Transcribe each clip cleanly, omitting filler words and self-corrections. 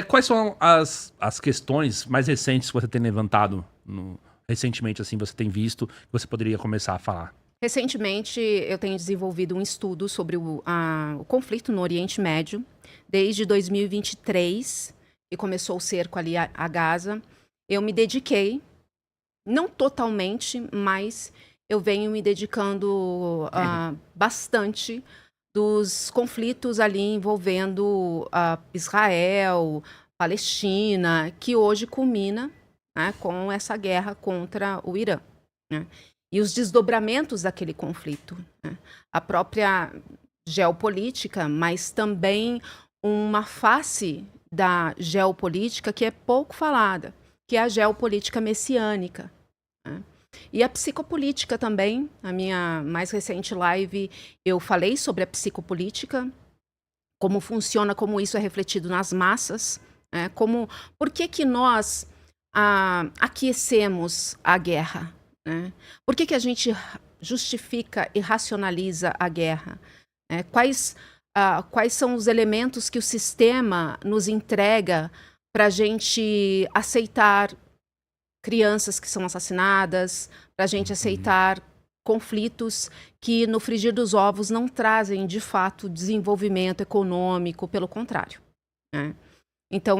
Quais são as questões mais recentes que você tem levantado recentemente, assim, você tem visto, que você poderia começar a falar? Recentemente, eu tenho desenvolvido um estudo sobre o conflito no Oriente Médio, desde 2023, e começou o cerco ali a Gaza. Eu me dediquei, não totalmente, mas eu venho me dedicando bastante dos conflitos ali envolvendo Israel, Palestina, que hoje culmina, né, com essa guerra contra o Irã, né? E os desdobramentos daquele conflito, né? A própria geopolítica, mas também uma face da geopolítica que é pouco falada, que é a geopolítica messiânica, né? E a psicopolítica também. Na minha mais recente live, eu falei sobre a psicopolítica, como funciona, como isso é refletido nas massas, né? Por que nós aquecemos a guerra, né? Por que a gente justifica e racionaliza a guerra? Quais são os elementos que o sistema nos entrega para a gente aceitar crianças que são assassinadas, para a gente aceitar conflitos que, no frigir dos ovos, não trazem, de fato, desenvolvimento econômico, pelo contrário, né? Então,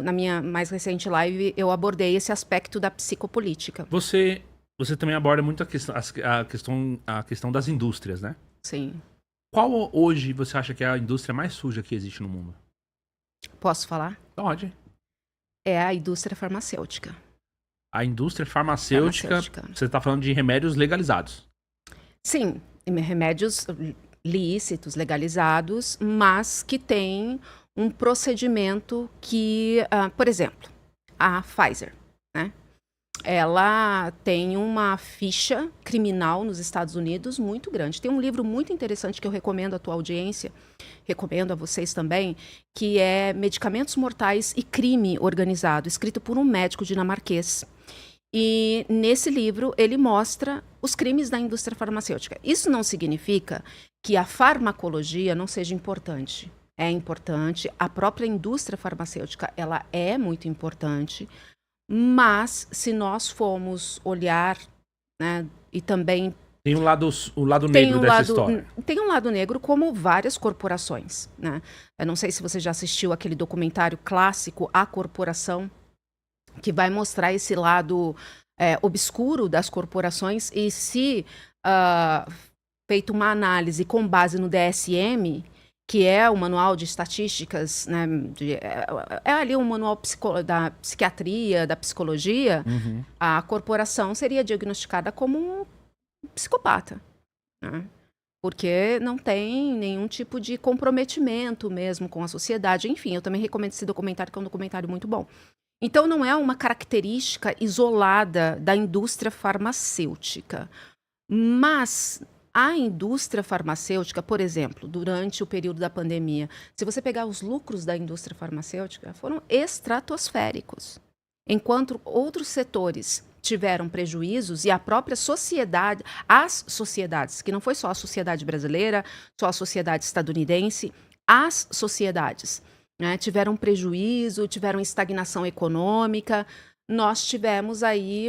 na minha mais recente live, eu abordei esse aspecto da psicopolítica. Você também aborda muito a questão das indústrias, né? Sim. Qual hoje você acha que é a indústria mais suja que existe no mundo? Posso falar? Pode. É a indústria farmacêutica. A indústria farmacêutica, Farmacêutica. você está falando de remédios legalizados. Sim, remédios lícitos, legalizados, mas que têm um procedimento que, por exemplo, a Pfizer, né? Ela tem uma ficha criminal nos Estados Unidos muito grande. Tem um livro muito interessante que eu recomendo à tua audiência, recomendo a vocês também, que é Medicamentos Mortais e Crime Organizado, escrito por um médico dinamarquês. E nesse livro ele mostra os crimes da indústria farmacêutica. Isso não significa que a farmacologia não seja importante. É importante, a própria indústria farmacêutica, ela é muito importante, mas se nós formos olhar, né, e também Tem o lado negro dessa história. tem um lado negro como várias corporações, né? Eu não sei se você já assistiu aquele documentário clássico, A Corporação, que vai mostrar esse lado obscuro das corporações, e se feito uma análise com base no DSM, que é o Manual de Estatísticas, né, é ali um manual da psiquiatria, da psicologia, a corporação seria diagnosticada como um psicopata, né? Porque não tem nenhum tipo de comprometimento mesmo com a sociedade. Enfim, eu também recomendo esse documentário, que é um documentário muito bom. Então, não é uma característica isolada da indústria farmacêutica. Mas a indústria farmacêutica, por exemplo, durante o período da pandemia, se você pegar os lucros da indústria farmacêutica, foram estratosféricos. Enquanto outros setores tiveram prejuízos, e a própria sociedade, as sociedades, que não foi só a sociedade brasileira, só a sociedade estadunidense, as sociedades, né, tiveram prejuízo, tiveram estagnação econômica. Nós tivemos aí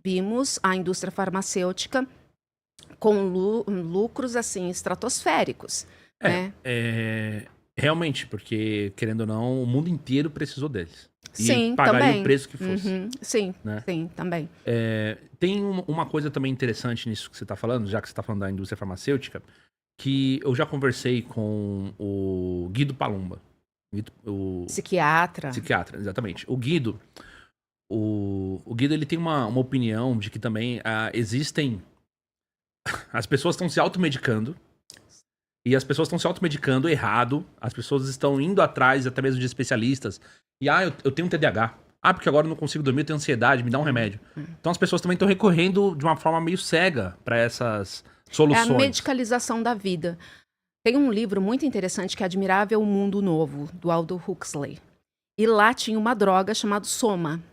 vimos a indústria farmacêutica com lucros assim estratosféricos, né? Realmente, porque, querendo ou não, o mundo inteiro precisou deles. E Sim, pagaria o também. preço que fosse. Sim, Né? sim, também. Tem uma coisa também interessante nisso que você está falando, já que você está falando da indústria farmacêutica, que eu já conversei com o Guido Palumba. O Psiquiatra. psiquiatra, exatamente. O Guido, ele tem uma opinião de que também existem... As pessoas estão se automedicando. E as pessoas estão se automedicando errado. As pessoas estão indo atrás, até mesmo de especialistas. E, eu tenho um TDAH. Porque agora eu não consigo dormir, eu tenho ansiedade, me dá um remédio. Então as pessoas também estão recorrendo de uma forma meio cega para essas soluções. É a medicalização da vida. Tem um livro muito interessante que é Admirável Mundo Novo, do Aldous Huxley. E lá tinha uma droga chamada Soma,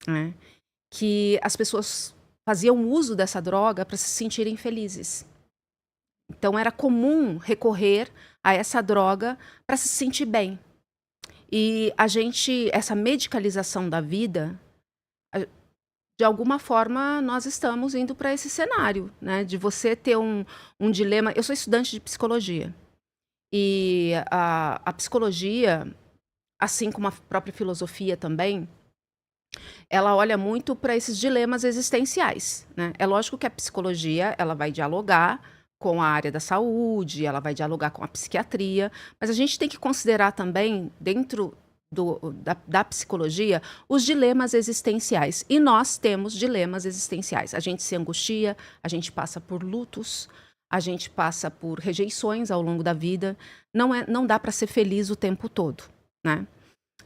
né? Que as pessoas faziam uso dessa droga para se sentirem felizes. Então era comum recorrer a essa droga para se sentir bem. E essa medicalização da vida, de alguma forma, nós estamos indo para esse cenário, né? De você ter um dilema. Eu sou estudante de psicologia. E a psicologia, assim como a própria filosofia também, ela olha muito para esses dilemas existenciais, né? É lógico que a psicologia, ela vai dialogar com a área da saúde, ela vai dialogar com a psiquiatria, mas a gente tem que considerar também, dentro da psicologia, os dilemas existenciais. E nós temos dilemas existenciais. A gente se angustia, a gente passa por lutos, a gente passa por rejeições ao longo da vida. Não dá para ser feliz o tempo todo, né?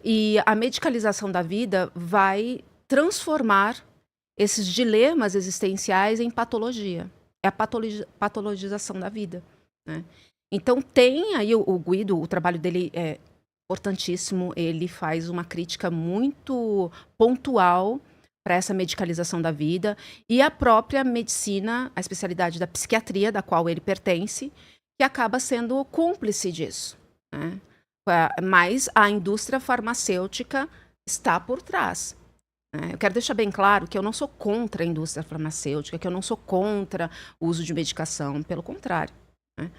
E a medicalização da vida vai transformar esses dilemas existenciais em patologia. É a patologização da vida, né? Então tem aí o Guido, o trabalho dele é importantíssimo, ele faz uma crítica muito pontual para essa medicalização da vida, e a própria medicina, a especialidade da psiquiatria, da qual ele pertence, que acaba sendo cúmplice disso, né? Mas a indústria farmacêutica está por trás, né? Eu quero deixar bem claro que eu não sou contra a indústria farmacêutica, que eu não sou contra o uso de medicação, pelo contrário, né?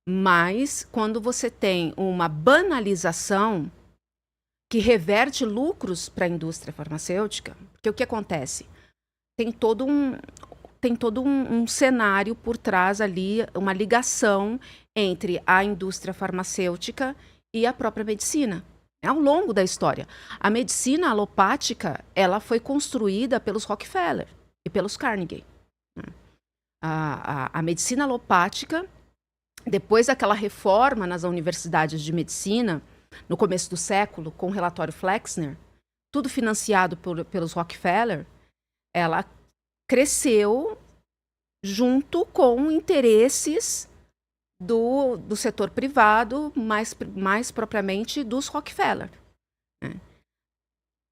Mas quando você tem uma banalização que reverte lucros para a indústria farmacêutica, porque o que acontece? Tem todo um cenário por trás ali, uma ligação entre a indústria farmacêutica e a própria medicina, ao longo da história. A medicina alopática, ela foi construída pelos Rockefeller e pelos Carnegie, né? A medicina alopática, depois daquela reforma nas universidades de medicina, no começo do século, com o relatório Flexner, tudo financiado pelos Rockefeller, ela cresceu junto com interesses do setor privado, mais propriamente dos Rockefeller, né?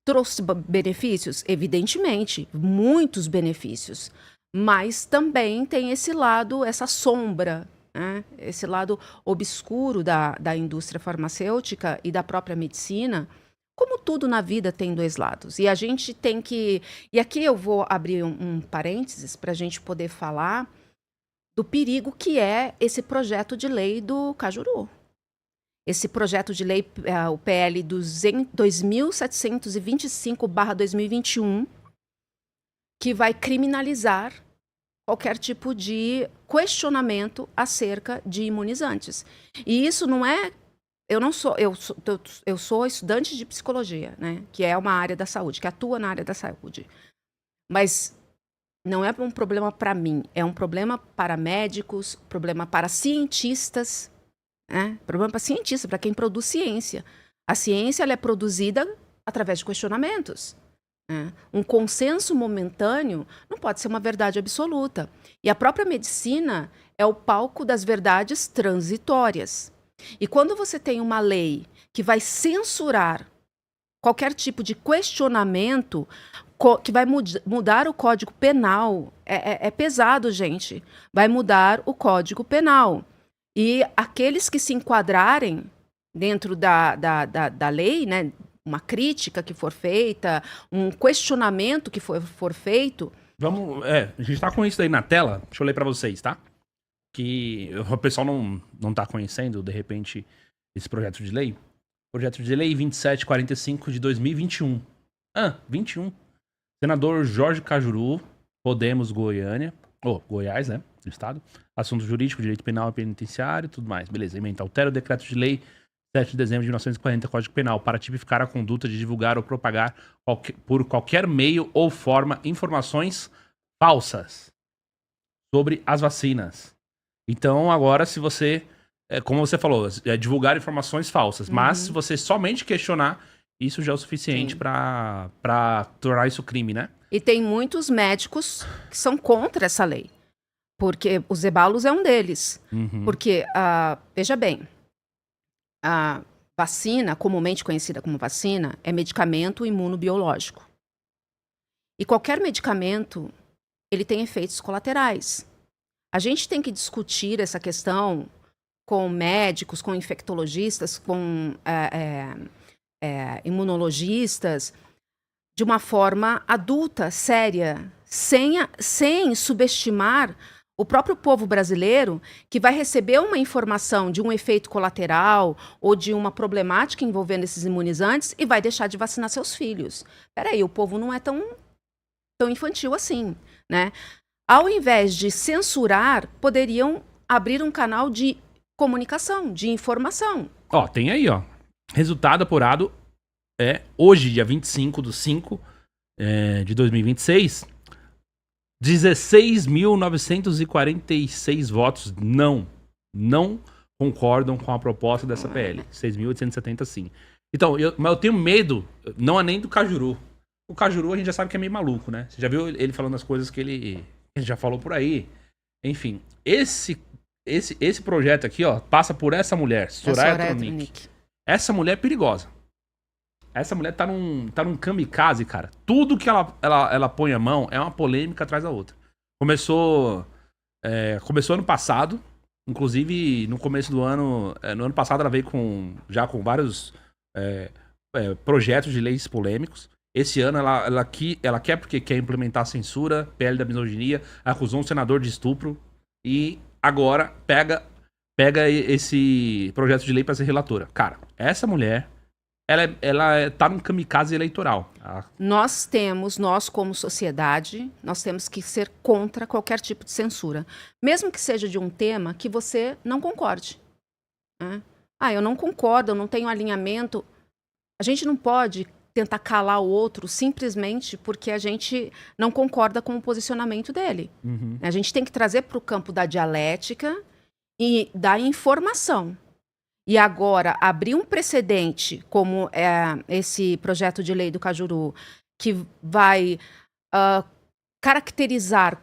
Trouxe benefícios? Evidentemente, muitos benefícios, mas também tem esse lado, essa sombra, né? Esse lado obscuro da indústria farmacêutica e da própria medicina. Como tudo na vida tem dois lados. E a gente tem que... E aqui eu vou abrir um parênteses para a gente poder falar do perigo que é esse projeto de lei do Cajuru. Esse projeto de lei, o PL 2725/2021, que vai criminalizar qualquer tipo de questionamento acerca de imunizantes. E isso não é... Eu sou estudante de psicologia, né? Que é uma área da saúde, que atua na área da saúde. Mas não é um problema para mim, é um problema para médicos, problema para cientistas, né? Problema para cientistas, para quem produz ciência. A ciência, ela é produzida através de questionamentos, né? Um consenso momentâneo não pode ser uma verdade absoluta. E a própria medicina é o palco das verdades transitórias. E quando você tem uma lei que vai censurar qualquer tipo de questionamento, que vai mudar o Código Penal, é pesado, gente. Vai mudar o Código Penal. E aqueles que se enquadrarem dentro da lei, né, uma crítica que for feita, um questionamento que for feito... a gente tá com isso aí na tela, deixa eu ler pra vocês, tá? Que o pessoal não tá conhecendo, de repente, esse projeto de lei. Projeto de lei 2745 de 2021. 21. Senador Jorge Cajuru, Podemos, Goiânia. Goiás, né? Do estado. Assunto jurídico, direito penal e penitenciário, tudo mais. Beleza, emenda. Altera o decreto de lei 7 de dezembro de 1940, Código Penal, para tipificar a conduta de divulgar ou propagar por qualquer meio ou forma informações falsas sobre as vacinas. Então, agora, se você, como você falou, divulgar informações falsas, mas se você somente questionar, isso já é o suficiente para tornar isso crime, né? E tem muitos médicos que são contra essa lei, porque o Zeballos é um deles. Porque, veja bem, a vacina, comumente conhecida como vacina, é medicamento imunobiológico. E qualquer medicamento, ele tem efeitos colaterais. A gente tem que discutir essa questão com médicos, com infectologistas, com imunologistas, de uma forma adulta, séria, sem subestimar o próprio povo brasileiro, que vai receber uma informação de um efeito colateral ou de uma problemática envolvendo esses imunizantes e vai deixar de vacinar seus filhos. Peraí, o povo não é tão infantil assim, né? Ao invés de censurar, poderiam abrir um canal de comunicação, de informação. Ó, tem aí, ó. Resultado apurado é hoje, dia 25/5 de 2026, 16.946 votos não concordam com a proposta dessa PL. 6.870 sim. Então, mas eu tenho medo, não é nem do Cajuru. O Cajuru a gente já sabe que é meio maluco, né? Você já viu ele falando as coisas que ele já falou por aí. Enfim, esse projeto aqui, ó, passa por essa mulher, Soraya Tronic. Essa mulher é perigosa. Essa mulher tá num kamikaze, cara. Tudo que ela põe a mão é uma polêmica atrás da outra. Começou ano passado. Inclusive, no começo do ano... no ano passado ela veio já com vários projetos de leis polêmicos. Esse ano ela quer porque quer implementar a censura, PL da misoginia, acusou um senador de estupro e agora pega esse projeto de lei para ser relatora. Cara, essa mulher... Ela tá num kamikaze eleitoral. Nós como sociedade, nós temos que ser contra qualquer tipo de censura. Mesmo que seja de um tema que você não concorde. Né? Eu não concordo, eu não tenho alinhamento. A gente não pode tentar calar o outro simplesmente porque a gente não concorda com o posicionamento dele. Uhum. A gente tem que trazer para o campo da dialética e da informação. E agora, abrir um precedente, como esse projeto de lei do Cajuru, que vai caracterizar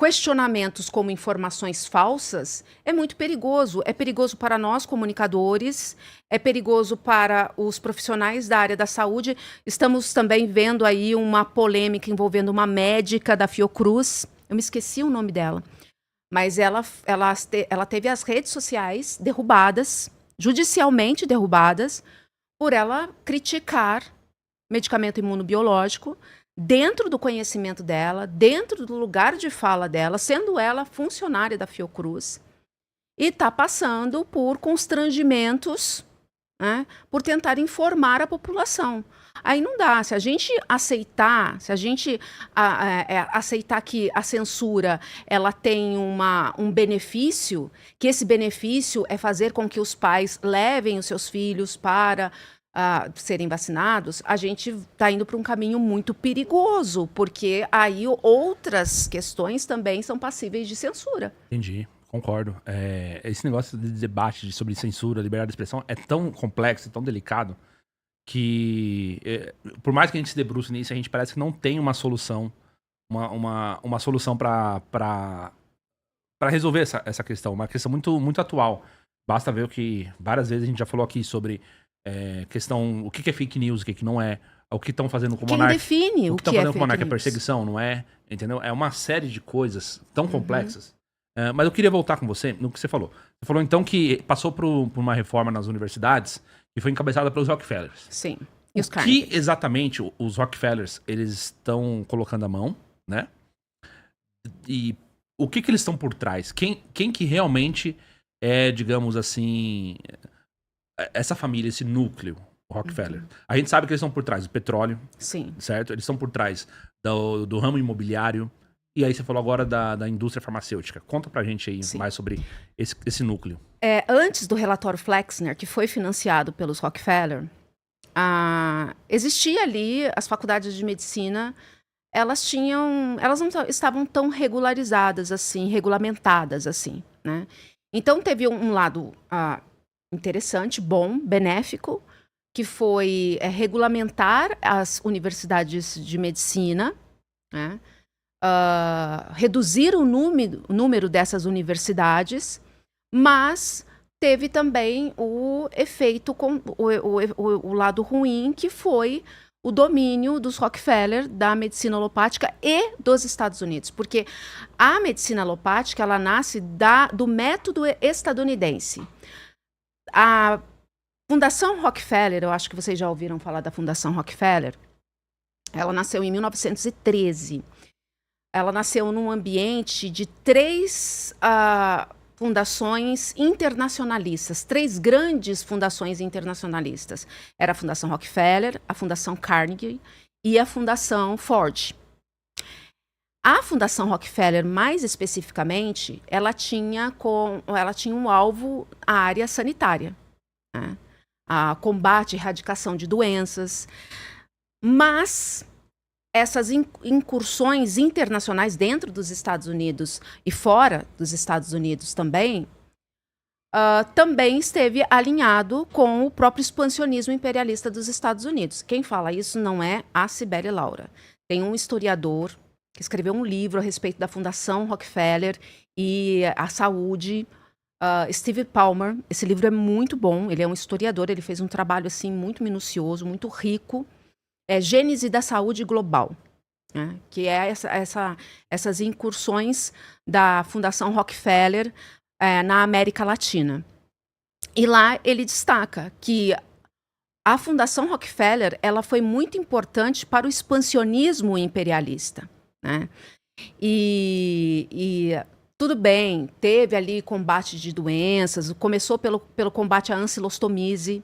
questionamentos como informações falsas, é muito perigoso. É perigoso para nós, comunicadores, é perigoso para os profissionais da área da saúde. Estamos também vendo aí uma polêmica envolvendo uma médica da Fiocruz. Eu me esqueci o nome dela. Mas ela teve as redes sociais derrubadas, judicialmente derrubadas, por ela criticar medicamento imunobiológico dentro do conhecimento dela, dentro do lugar de fala dela, sendo ela funcionária da Fiocruz, e está passando por constrangimentos, né, por tentar informar a população. Aí não dá. Se a gente aceitar, aceitar que a censura ela tem um benefício, que esse benefício é fazer com que os pais levem os seus filhos para serem vacinados, a gente está indo para um caminho muito perigoso, porque aí outras questões também são passíveis de censura. Entendi. Concordo. Esse negócio de debate sobre censura, liberdade de expressão é tão complexo, tão delicado, que por mais que a gente se debruce nisso, a gente parece que não tem uma solução, uma solução para resolver essa questão, uma questão muito, muito atual. Basta ver o que várias vezes a gente já falou aqui sobre questão, o que é fake news, o que não é, o que estão fazendo com o Monark. Quem define o que estão fazendo com o Monark é é perseguição, não é? Entendeu? É uma série de coisas tão complexas. Mas eu queria voltar com você no que você falou. Você falou então que passou por uma reforma nas universidades e foi encabeçada pelos Rockefellers. Sim. E os O que exatamente os Rockefellers eles estão colocando a mão, né? E o que eles estão por trás? Quem que realmente é, digamos assim, essa família, esse núcleo Rockefeller? A gente sabe que eles estão por trás do petróleo, Sim. certo? Eles estão por trás do ramo imobiliário. E aí você falou agora da indústria farmacêutica. Conta pra gente aí mais sobre esse núcleo. Antes do relatório Flexner, que foi financiado pelos Rockefeller, existia ali as faculdades de medicina, elas não estavam tão regularizadas assim, regulamentadas assim, né? Então teve um lado interessante, bom, benéfico, que foi regulamentar as universidades de medicina, né? Reduzir o número dessas universidades, mas teve também o efeito, o lado ruim, que foi o domínio dos Rockefeller da medicina alopática e dos Estados Unidos, porque a medicina alopática ela nasce do método estadunidense. Fundação Rockefeller, eu acho que vocês já ouviram falar da Fundação Rockefeller. Ela nasceu em 1913. Ela nasceu num ambiente de 3 fundações internacionalistas, 3 grandes fundações internacionalistas. Era a Fundação Rockefeller, a Fundação Carnegie e a Fundação Ford. A Fundação Rockefeller, mais especificamente, ela tinha um alvo a área sanitária, né? A combate e erradicação de doenças, mas essas incursões internacionais dentro dos Estados Unidos e fora dos Estados Unidos também, também esteve alinhado com o próprio expansionismo imperialista dos Estados Unidos. Quem fala isso não é a Cibele Laura. Tem um historiador que escreveu um livro a respeito da Fundação Rockefeller e a saúde, Steve Ballmer. Esse livro é muito bom, ele é um historiador, ele fez um trabalho assim muito minucioso, muito rico. É Gênese da Saúde Global, né? Que é essas incursões da Fundação Rockefeller na América Latina. E lá ele destaca que a Fundação Rockefeller ela foi muito importante para o expansionismo imperialista, né? E tudo bem, teve ali combate de doenças, começou pelo combate à ancilostomise,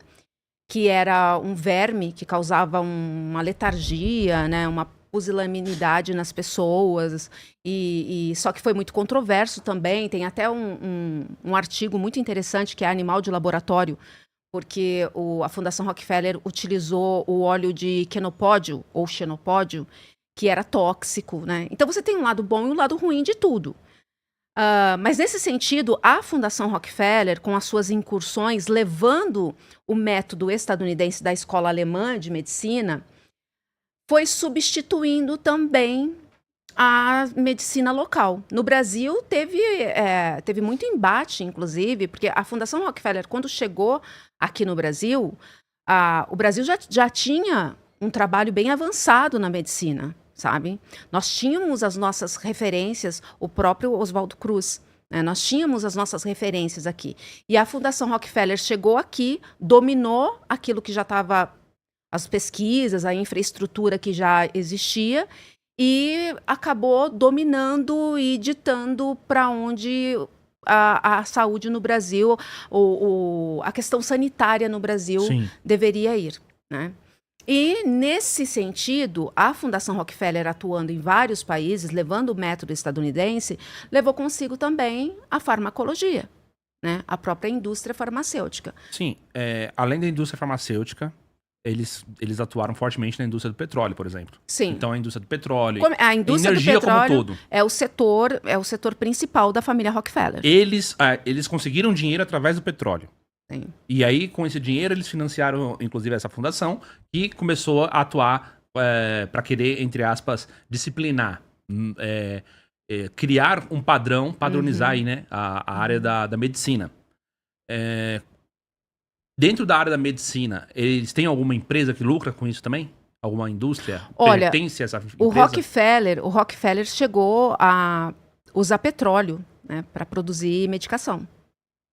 que era um verme que causava uma letargia, né, uma pusilanimidade nas pessoas, só que foi muito controverso também. Tem até um artigo muito interessante que é Animal de Laboratório, porque a Fundação Rockefeller utilizou o óleo de quenopódio, ou xenopódio, que era tóxico, né? Então você tem um lado bom e um lado ruim de tudo. Mas nesse sentido, a Fundação Rockefeller, com as suas incursões, levando o método estadunidense da escola alemã de medicina, foi substituindo também a medicina local. No Brasil, teve muito embate, inclusive, porque a Fundação Rockefeller, quando chegou aqui no Brasil, o Brasil já tinha um trabalho bem avançado na medicina, sabe? Nós tínhamos as nossas referências, o próprio Oswaldo Cruz, né? Nós tínhamos as nossas referências aqui. E a Fundação Rockefeller chegou aqui, dominou aquilo que já estava, as pesquisas, a infraestrutura que já existia, e acabou dominando e ditando para onde a saúde no Brasil, a questão sanitária no Brasil Sim. deveria ir, né? E, nesse sentido, a Fundação Rockefeller, atuando em vários países, levando o método estadunidense, levou consigo também a farmacologia, né? A própria indústria farmacêutica. Sim, além da indústria farmacêutica, eles atuaram fortemente na indústria do petróleo, por exemplo. Sim. Então, a indústria do petróleo, A indústria energia do petróleo como um todo. é o setor principal da família Rockefeller. Eles conseguiram dinheiro através do petróleo. Sim. E aí, com esse dinheiro, eles financiaram, inclusive, essa fundação, que começou a atuar para querer, entre aspas, disciplinar, criar um padrão, padronizar aí, né, a área da medicina. Dentro da área da medicina, eles têm alguma empresa que lucra com isso também? Alguma indústria? Olha, pertence a essa empresa? O Rockefeller chegou a usar petróleo, né, para produzir medicação.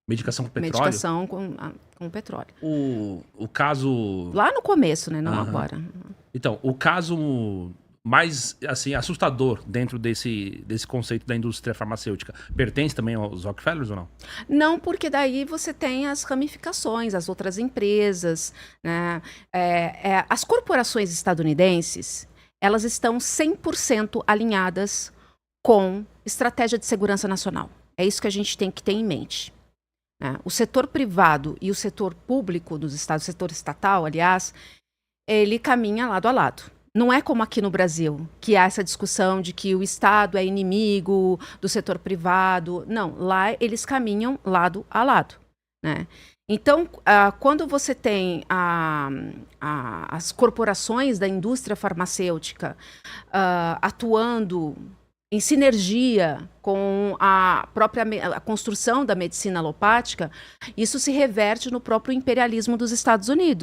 Medicação com petróleo? Medicação com petróleo. O caso... Lá no começo, né? Não agora. Então, o caso mais assim, assustador dentro desse conceito da indústria farmacêutica pertence também aos Rockefellers ou não? Não, porque daí você tem as ramificações, as outras empresas, né? As corporações estadunidenses, elas estão 100% alinhadas com estratégia de segurança nacional. É isso que a gente tem que ter em mente. O setor privado e o setor público dos estados, o setor estatal, aliás, ele caminha lado a lado. Não é como aqui no Brasil, que há essa discussão de que o Estado é inimigo do setor privado. Não, lá eles caminham lado a lado, né? Então, quando você tem as corporações da indústria farmacêutica atuando em sinergia com a construção da medicina alopática, isso se reverte no próprio imperialismo dos Estados Unidos.